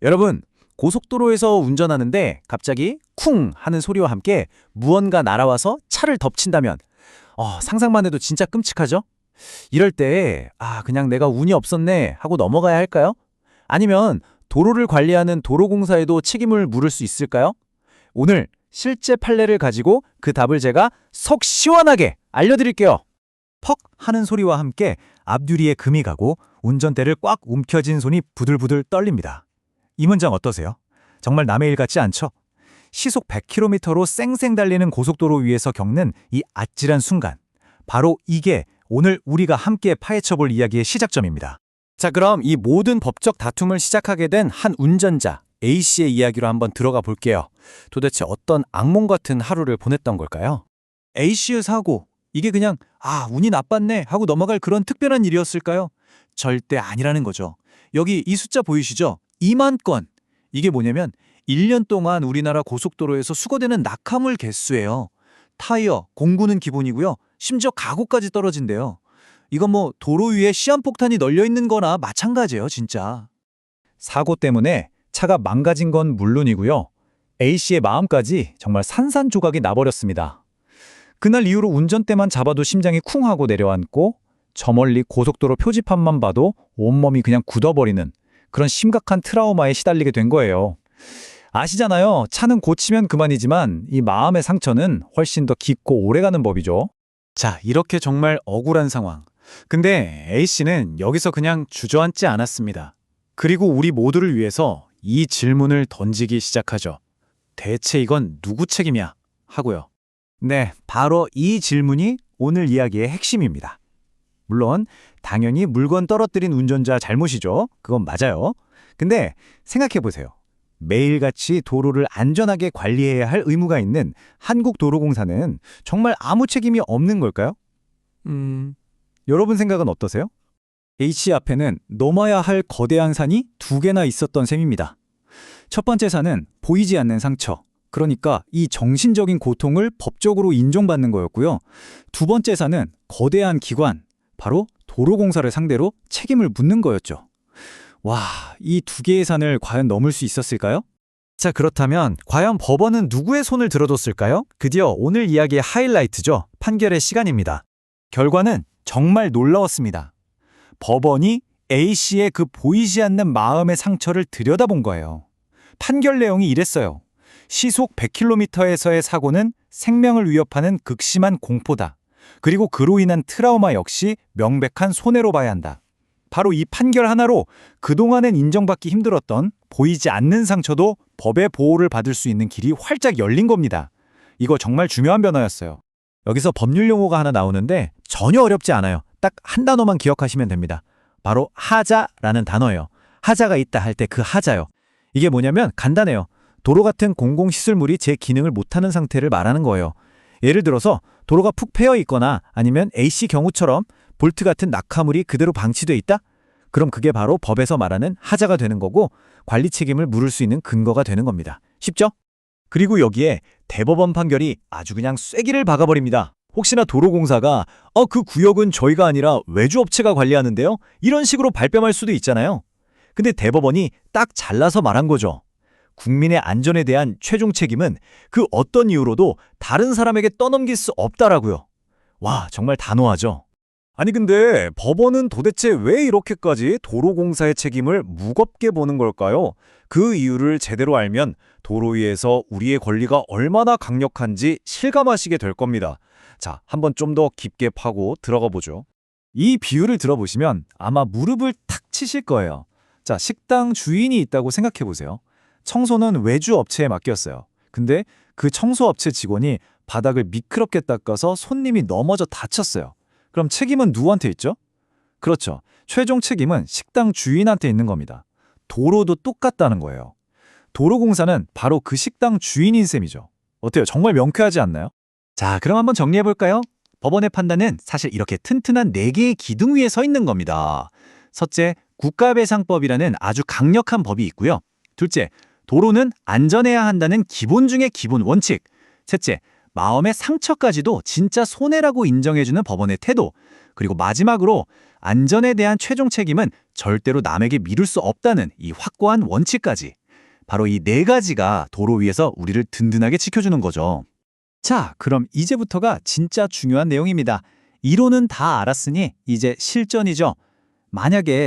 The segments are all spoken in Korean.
여러분, 고속도로에서 운전하는데 갑자기 쿵 하는 소리와 함께 무언가 날아와서 차를 덮친다면 상상만 해도 진짜 끔찍하죠? 이럴 때 그냥 내가 운이 없었네 하고 넘어가야 할까요? 아니면 도로를 관리하는 도로공사에도 책임을 물을 수 있을까요? 오늘 실제 판례를 가지고 그 답을 제가 속 시원하게 알려드릴게요. 퍽 하는 소리와 함께 앞유리에 금이 가고 운전대를 꽉 움켜쥔 손이 부들부들 떨립니다. 이 문장 어떠세요? 정말 남의 일 같지 않죠? 시속 100km로 쌩쌩 달리는 고속도로 위에서 겪는 이 아찔한 순간. 바로 이게 오늘 우리가 함께 파헤쳐볼 이야기의 시작점입니다. 자, 그럼 이 모든 법적 다툼을 시작하게 된 한 운전자, A씨의 이야기로 한번 들어가 볼게요. 도대체 어떤 악몽 같은 하루를 보냈던 걸까요? A씨의 사고, 이게 그냥 운이 나빴네 하고 넘어갈 그런 특별한 일이었을까요? 절대 아니라는 거죠. 여기 이 숫자 보이시죠? 2만 건. 이게 뭐냐면 1년 동안 우리나라 고속도로에서 수거되는 낙하물 개수예요. 타이어, 공구는 기본이고요. 심지어 가구까지 떨어진대요. 이건 뭐 도로 위에 시한폭탄이 널려 있는 거나 마찬가지예요, 진짜. 사고 때문에 차가 망가진 건 물론이고요. A씨의 마음까지 정말 산산조각이 나버렸습니다. 그날 이후로 운전대만 잡아도 심장이 쿵 하고 내려앉고 저 멀리 고속도로 표지판만 봐도 온몸이 그냥 굳어버리는 그런 심각한 트라우마에 시달리게 된 거예요. 아시잖아요. 차는 고치면 그만이지만 이 마음의 상처는 훨씬 더 깊고 오래가는 법이죠. 자, 이렇게 정말 억울한 상황. 근데 A씨는 여기서 그냥 주저앉지 않았습니다. 그리고 우리 모두를 위해서 이 질문을 던지기 시작하죠. 대체 이건 누구 책임이야? 하고요. 네, 바로 이 질문이 오늘 이야기의 핵심입니다. 물론 당연히 물건 떨어뜨린 운전자 잘못이죠. 그건 맞아요. 근데 생각해보세요. 매일같이 도로를 안전하게 관리해야 할 의무가 있는 한국도로공사는 정말 아무 책임이 없는 걸까요? 여러분 생각은 어떠세요? H 앞에는 넘어야 할 거대한 산이 두 개나 있었던 셈입니다. 첫 번째 산은 보이지 않는 상처, 그러니까 이 정신적인 고통을 법적으로 인정받는 거였고요. 두 번째 산은 거대한 기관, 바로 도로공사를 상대로 책임을 묻는 거였죠. 와, 이 두 개의 산을 과연 넘을 수 있었을까요? 자, 그렇다면 과연 법원은 누구의 손을 들어줬을까요? 드디어 오늘 이야기의 하이라이트죠. 판결의 시간입니다. 결과는 정말 놀라웠습니다. 법원이 A씨의 그 보이지 않는 마음의 상처를 들여다본 거예요. 판결 내용이 이랬어요. 시속 100km에서의 사고는 생명을 위협하는 극심한 공포다. 그리고 그로 인한 트라우마 역시 명백한 손해로 봐야 한다. 바로 이 판결 하나로 그동안엔 인정받기 힘들었던 보이지 않는 상처도 법의 보호를 받을 수 있는 길이 활짝 열린 겁니다. 이거 정말 중요한 변화였어요. 여기서 법률 용어가 하나 나오는데 전혀 어렵지 않아요. 딱 한 단어만 기억하시면 됩니다. 바로 하자라는 단어예요. 하자가 있다 할 때 그 하자요. 이게 뭐냐면 간단해요. 도로 같은 공공시설물이 제 기능을 못하는 상태를 말하는 거예요. 예를 들어서 도로가 푹 패여 있거나 아니면 A씨 경우처럼 볼트 같은 낙하물이 그대로 방치돼 있다? 그럼 그게 바로 법에서 말하는 하자가 되는 거고 관리 책임을 물을 수 있는 근거가 되는 겁니다. 쉽죠? 그리고 여기에 대법원 판결이 아주 그냥 쐐기를 박아버립니다. 혹시나 도로공사가 그 구역은 저희가 아니라 외주업체가 관리하는데요? 이런 식으로 발뺌할 수도 있잖아요. 근데 대법원이 딱 잘라서 말한 거죠. 국민의 안전에 대한 최종 책임은 그 어떤 이유로도 다른 사람에게 떠넘길 수 없다라고요. 와, 정말 단호하죠. 아니 근데 법원은 도대체 왜 이렇게까지 도로공사의 책임을 무겁게 보는 걸까요? 그 이유를 제대로 알면 도로 위에서 우리의 권리가 얼마나 강력한지 실감하시게 될 겁니다. 자, 한번 좀 더 깊게 파고 들어가 보죠. 이 비유를 들어보시면 아마 무릎을 탁 치실 거예요. 자, 식당 주인이 있다고 생각해 보세요. 청소는 외주 업체에 맡겼어요. 근데 그 청소업체 직원이 바닥을 미끄럽게 닦아서 손님이 넘어져 다쳤어요. 그럼 책임은 누구한테 있죠? 그렇죠. 최종 책임은 식당 주인한테 있는 겁니다. 도로도 똑같다는 거예요. 도로공사는 바로 그 식당 주인인 셈이죠. 어때요? 정말 명쾌하지 않나요? 자, 그럼 한번 정리해볼까요? 법원의 판단은 사실 이렇게 튼튼한 4개의 기둥 위에 서 있는 겁니다. 첫째, 국가배상법이라는 아주 강력한 법이 있고요. 둘째, 도로는 안전해야 한다는 기본 중의 기본 원칙. 셋째, 마음의 상처까지도 진짜 손해라고 인정해주는 법원의 태도. 그리고 마지막으로 안전에 대한 최종 책임은 절대로 남에게 미룰 수 없다는 이 확고한 원칙까지. 바로 이 네 가지가 도로 위에서 우리를 든든하게 지켜주는 거죠. 자, 그럼 이제부터가 진짜 중요한 내용입니다. 이론은 다 알았으니 이제 실전이죠.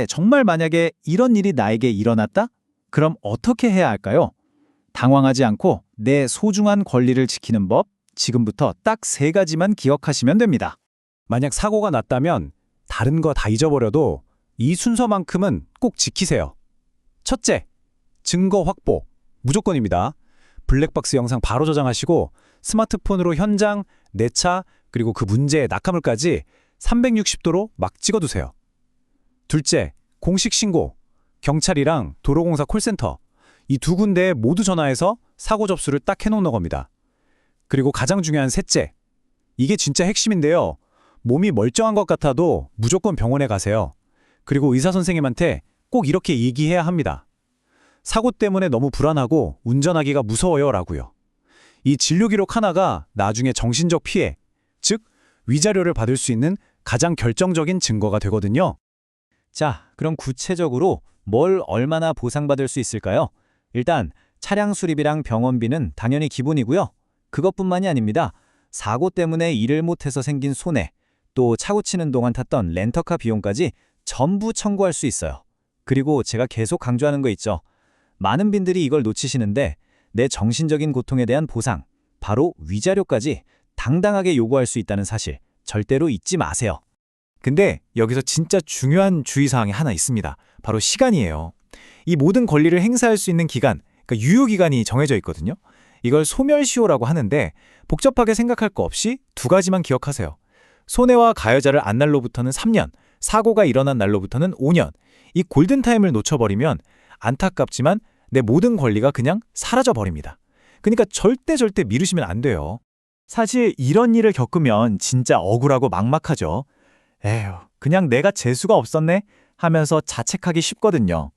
정말 만약에 이런 일이 나에게 일어났다? 그럼 어떻게 해야 할까요? 당황하지 않고 내 소중한 권리를 지키는 법, 지금부터 딱 3가지만 기억하시면 됩니다. 만약 사고가 났다면 다른 거 다 잊어버려도 이 순서만큼은 꼭 지키세요. 첫째, 증거 확보. 무조건입니다. 블랙박스 영상 바로 저장하시고 스마트폰으로 현장, 내 차, 그리고 그 문제의 낙하물까지 360도로 막 찍어두세요. 둘째, 공식 신고. 경찰이랑 도로공사 콜센터. 이 2군데에 모두 전화해서 사고 접수를 딱 해놓는 겁니다. 그리고 가장 중요한 셋째. 이게 진짜 핵심인데요. 몸이 멀쩡한 것 같아도 무조건 병원에 가세요. 그리고 의사 선생님한테 꼭 이렇게 얘기해야 합니다. 사고 때문에 너무 불안하고 운전하기가 무서워요 라고요. 이 진료 기록 하나가 나중에 정신적 피해, 즉 위자료를 받을 수 있는 가장 결정적인 증거가 되거든요. 자, 그럼 구체적으로 뭘 얼마나 보상받을 수 있을까요? 일단 차량 수리비랑 병원비는 당연히 기본이고요. 그것뿐만이 아닙니다. 사고 때문에 일을 못해서 생긴 손해, 또 차 고치는 동안 탔던 렌터카 비용까지 전부 청구할 수 있어요. 그리고 제가 계속 강조하는 거 있죠. 많은 분들이 이걸 놓치시는데 내 정신적인 고통에 대한 보상, 바로 위자료까지 당당하게 요구할 수 있다는 사실 절대로 잊지 마세요. 근데 여기서 진짜 중요한 주의사항이 하나 있습니다. 바로 시간이에요. 이 모든 권리를 행사할 수 있는 기간, 그러니까 유효기간이 정해져 있거든요. 이걸 소멸시효라고 하는데 복잡하게 생각할 거 없이 2가지만 기억하세요. 손해와 가해자를 안 날로부터는 3년, 사고가 일어난 날로부터는 5년. 이 골든타임을 놓쳐버리면 안타깝지만 내 모든 권리가 그냥 사라져버립니다. 그러니까 절대 미루시면 안 돼요. 사실 이런 일을 겪으면 진짜 억울하고 막막하죠. 에휴, 그냥 내가 재수가 없었네 하면서 자책하기 쉽거든요.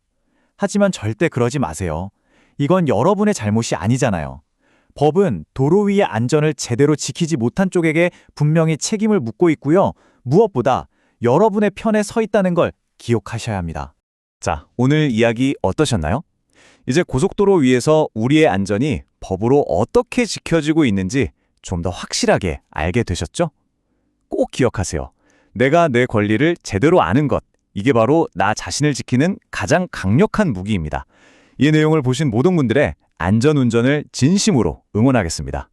하지만 절대 그러지 마세요. 이건 여러분의 잘못이 아니잖아요. 법은 도로 위의 안전을 제대로 지키지 못한 쪽에게 분명히 책임을 묻고 있고요. 무엇보다 여러분의 편에 서 있다는 걸 기억하셔야 합니다. 자, 오늘 이야기 어떠셨나요? 이제 고속도로 위에서 우리의 안전이 법으로 어떻게 지켜지고 있는지 좀 더 확실하게 알게 되셨죠? 꼭 기억하세요. 내가 내 권리를 제대로 아는 것, 이게 바로 나 자신을 지키는 가장 강력한 무기입니다. 이 내용을 보신 모든 분들의 안전운전을 진심으로 응원하겠습니다.